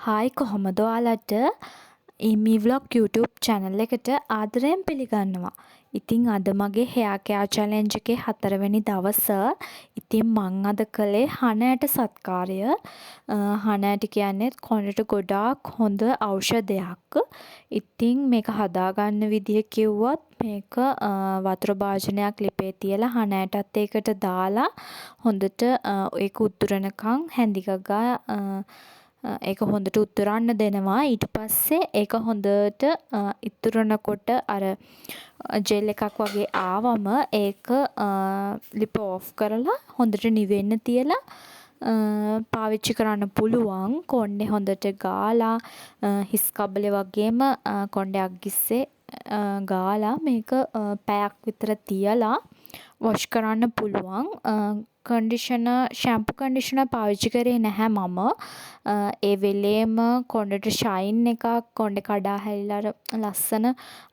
Hi කොහොමද ඔයාලට මේ vlog YouTube channel එකට ආදරයෙන් පිළිගන්නවා. ඉතින් අද මගේ hair care challenge එකේ 4 වෙනි දවස. ඉතින් මං අද කළේ හණ ඇට සත්කාරය. හණ ඇට කියන්නේ කොණ්ඩෙට ගොඩාක් හොඳ ඖෂධයක්. ඉතින් මේක හදාගන්න විදිහ කිව්වොත් මේක වතුර භාජනයක් ලිපේ තියලා හණ ඇටත් ඒකට දාලා හොඳට ඒක උතුරනකම් හැඳි ගගා ඒක හොඳට උතුරන්න දෙනවා. ඊට පස්සේ ඒක හොඳට ඉතුරනකොට අර ජෙල් එකක් වගේ ආවම ඒක ලිප ඕෆ් කරලා හොඳට නිවෙන්න තියලා පාවිච්චි කරන්න පුළුවන්. කොණ්ඩේ හොඳට ගාලා හිස් කබලේ වගේම කොණ්ඩේ අග්ගිස්සේ ගාලා මේක පැයක් විතර තියලා වොෂ් කරන්න පුළුවන්. ෂැම්පු කන්ඩිෂනර් පාවිච්චි කරේ නැහැ මම. ඒ වෙලේම කොණ්ඩෙට ෂයින් එකක්, කොණ්ඩේ කඩා හැලිලා අර ලස්සන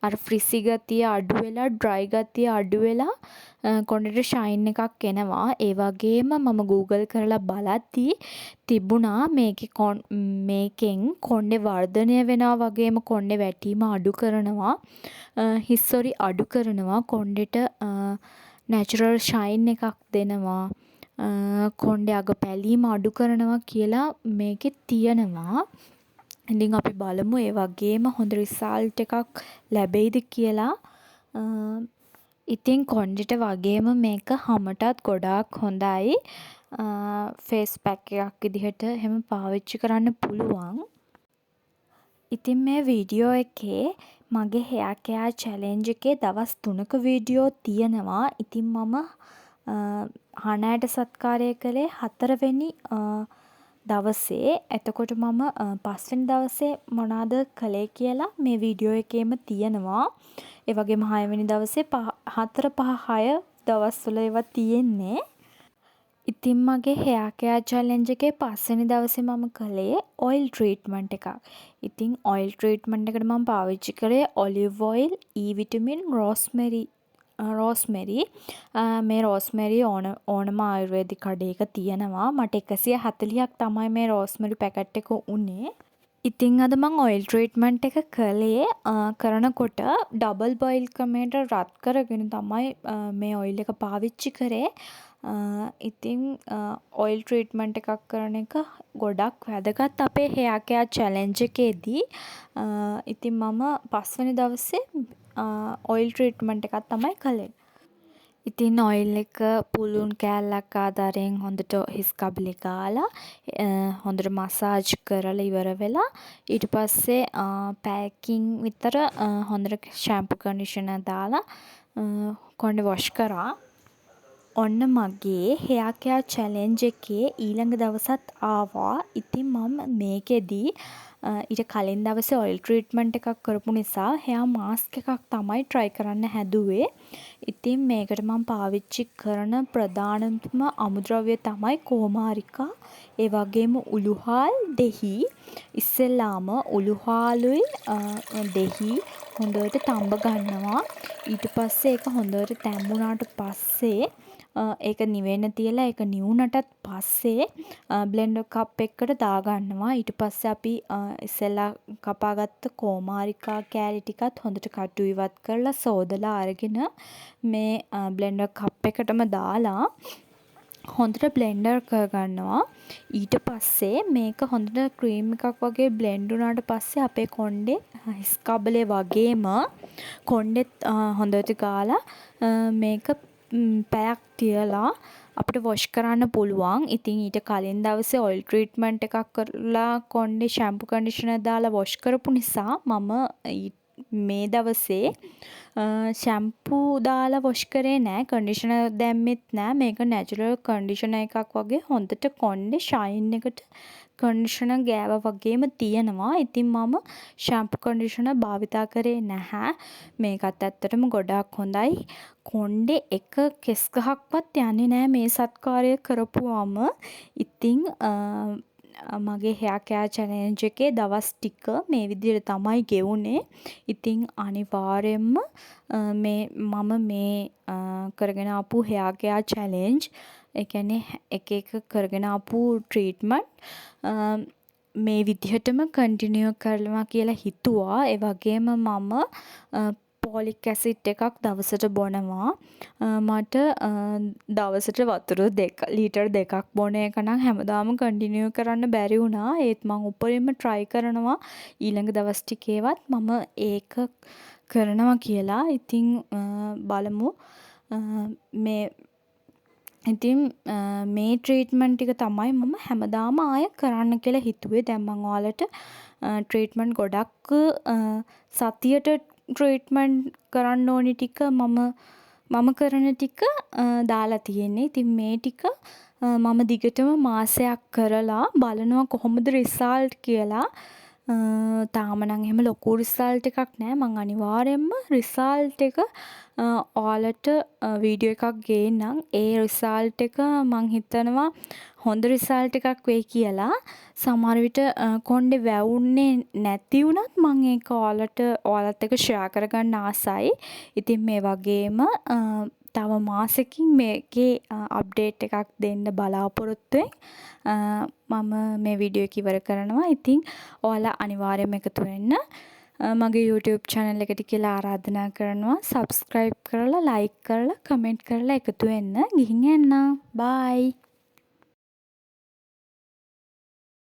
අර ෆ්‍රිසි ගතිය අඩු වෙලා, ඩ්‍රයි ගතිය අඩු වෙලා කොණ්ඩෙට ෂයින් එකක් එනවා. ඒ වගේම මම Google කරලා බලද්දී තිබුණා මේකෙන් කොණ්ඩේ වර්ධනය වෙනවා වගේම කොණ්ඩේ වැටීම අඩු කරනවා. හිස්සොරි අඩු කරනවා. කොණ්ඩෙට නැචරල් ෂයින් එකක් දෙනවා. කොණ්ඩේ අග පැලීම අඩු කරනවා කියලා මේකේ තියෙනවා. ඉතින් අපි බලමු ඒ වගේම හොඳ රිසල්ට් එකක් ලැබෙයිද කියලා. ඉතින් කොණ්ඩෙට වගේම මේක හමටත් ගොඩාක් හොඳයි. ෆේස් පැක් එකක් විදිහට එහෙම පාවිච්චි කරන්න පුළුවන්. ඉතින් මේ වීඩියෝ එකේ මගේ hair care challenge එකේ දවස් 3ක වීඩියෝ තියෙනවා. ඉතින් මම හණ ඇට සත්කාරය කළේ 4 වෙනි දවසේ. එතකොට මම 5 වෙනි දවසේ මොනවද කළේ කියලා මේ වීඩියෝ එකේම තියෙනවා. ඒ වගේම 6 වෙනි දවසේ 4 5 6 දවස්වල ඒවා තියෙන්නේ. ඉතින් මගේ hair care challenge එකේ 5 වෙනි දවසේ මම කළේ oil treatment එකක්. ඉතින් oil treatment එකට මම පාවිච්චි කරේ olive oil, E vitamin, rosemary. මේ රෝස්මෙරි ඕනම ආයුර්වේදික කඩේක තියෙනවා. මට 140ක් තමයි මේ රෝස්මෙරි පැකට් එක උනේ. ඉතින් අද මම ඔයිල් ට්‍රීට්මන්ට් එක කළේ කරනකොට ඩබල් බොයිල් ක්‍රමයට රත් කරගෙන තමයි මේ ඔයිල් එක පාවිච්චි කරේ. ඉතින් ඔයිල් ට්‍රීට්මන්ට් එකක් කරන එක ගොඩක් වැදගත් අපේ hair care challenge එකේදී. ඉතින් මම 5 වෙනි දවසේ ඔයිල් ට්‍රීට්මන්ට් එකක් තමයි කළේ. ඉතින් ඔයිල් එක පුළුන් කෑල්ලක් ආධාරයෙන් හොඳට හිස් කබලේ ගාලා හොඳට මසාජ් කරලා ඉවර වෙලා ඊට පස්සේ පැයකින් විතර හොඳට ෂැම්පු කන්ඩිෂනර් දාලා කොණ්ඩේ වොෂ් කරා. ඔන්න මගේ hair care challenge එකේ ඊළඟ දවසත් ආවා. ඉතින් මම මේකෙදී ඊට කලින් දවසේ ඔයිල් ට්‍රීට්මන්ට් එකක් කරපු නිසා hair mask එකක් තමයි try කරන්න හැදුවේ. ඉතින් මේකට මම පාවිච්චි කරන ප්‍රධානම අමුද්‍රව්‍ය තමයි කෝමාරිකා. ඒ වගේම උළුහාල්, දෙහි. ඉස්සෙල්ලාම උළුහාලුයි දෙහි හොඳට තඹ ගන්නවා. ඊට පස්සේ ඒක හොඳට තැම්බුණාට පස්සේ ඒක නිවෙන්න තියලා ඒක නිවුනටත් පස්සේ බ්ලෙන්ඩර් කප් එකකට දාගන්නවා. ඊට පස්සේ අපි ඉස්සෙල්ලා කපාගත්ත කෝමාරිකා කෑලි ටිකත් හොඳට කටු ඉවත් කරලා සෝදලා අරගෙන මේ බ්ලෙන්ඩර් කප් එකටම දාලා හොඳට බ්ලෙන්ඩර් කරගන්නවා. ඊට පස්සේ මේක හොඳට ක්‍රීම් එකක් වගේ බ්ලෙන්ඩ් වුණාට පස්සේ අපේ කොණ්ඩේ හිස් කබලේ වගේම කොණ්ඩෙත් හොඳට ගාලා මේක පැයක් තියලා අපිට වොෂ් කරන්න පුළුවන්. ඉතින් ඊට කලින් දවසේ ඔයිල් ට්‍රීට්මන්ට් එකක් කරලා කොණ්ඩේ ෂැම්පු කන්ඩිෂනර් දාලා වොෂ් කරපු නිසා මම මේ දවසේ ෂැම්පු දාලා වොෂ් කරේ නෑ. කන්ඩිෂනර් දැම්මෙත් නෑ. මේක නැචරල් කන්ඩිෂනර් එකක් වගේ හොඳට කොණ්ඩේ ෂයින් එකට කන්ඩිෂනර් ගෑවා වගේම තියෙනවා. ඉතින් මම ෂැම්පු කන්ඩිෂනර් භාවිතා කරේ නැහැ. මේකත් ඇත්තටම ගොඩාක් හොඳයි. කොණ්ඩේ එක කෙස් ගහක්වත් යන්නේ නැහැ මේ සත්කාරය කරපුවාම. ඉතින් මගේ hair care challenge එකේ දවස් ටික මේ විදිහට තමයි ගෙවුනේ. ඉතින් අනිවාර්යයෙන්ම මම මේ කරගෙන ආපු hair care challenge ඒ කියන්නේ එක එක කරගෙන ආපු ට්‍රීට්මන්ට් මේ විදිහටම කන්ටිනියු කරනවා කියලා හිතුවා. ඒ වගේම මම පෝලික් ඇසිඩ් එකක් දවසට බොනවා. මට දවසට වතුර ලීටර් 2ක් බොන එක නම් හැමදාම කන්ටිනියු කරන්න බැරි වුණා. ඒත් මම උපරිම try කරනවා ඊළඟ දවස් ටිකේවත් මම ඒක කරනවා කියලා. ඉතින් බලමු. ඉතින් මේ ට්‍රීට්මන්ට් ටික තමයි මම හැමදාම ආයෙ කරන්න කියලා හිතුවේ. දැන් මම ඔයාලට ට්‍රීට්මන්ට් ගොඩක් සතියට ට්‍රීට්මන්ට් කරන්න ඕනි ටික මම කරන ටික දාලා තියෙන්නේ. ඉතින් මේ ටික මම දිගටම මාසයක් කරලා බලනවා කොහොමද රිසල්ට් කියලා. තාම නම් එහෙම ලොකු රිසල්ට් එකක් නෑ. මං අනිවාර්යෙන්ම රිසල්ට් එක ඔයාලට වීඩියෝ එකක් ගේන්නම්. ඒ රිසල්ට් එක මං හිතනවා හොඳ රිසල්ට් එකක් වෙයි කියලා. සමහර විට කොණ්ඩේ වැවුන්නේ නැති වුණත් මං ඒක ඔයාලත් එක්ක ෂෙයා කරගන්න ආසයි. ඉතින් මේ වගේම තව මාසෙකින් මේකේ අප්ඩේට් එකක් දෙන්න බලාපොරොත්තුවෙන් මම මේ වීඩියෝ එක ඉවර කරනවා. ඉතින් ඔයාලා අනිවාර්යයෙන්ම එකතු වෙන්න. මගේ YouTube channel එකට කියලා ආරාධනා කරනවා. subscribe කරලා like කරලා comment කරලා එකතු වෙන්න. ගිහින් යන්න. bye.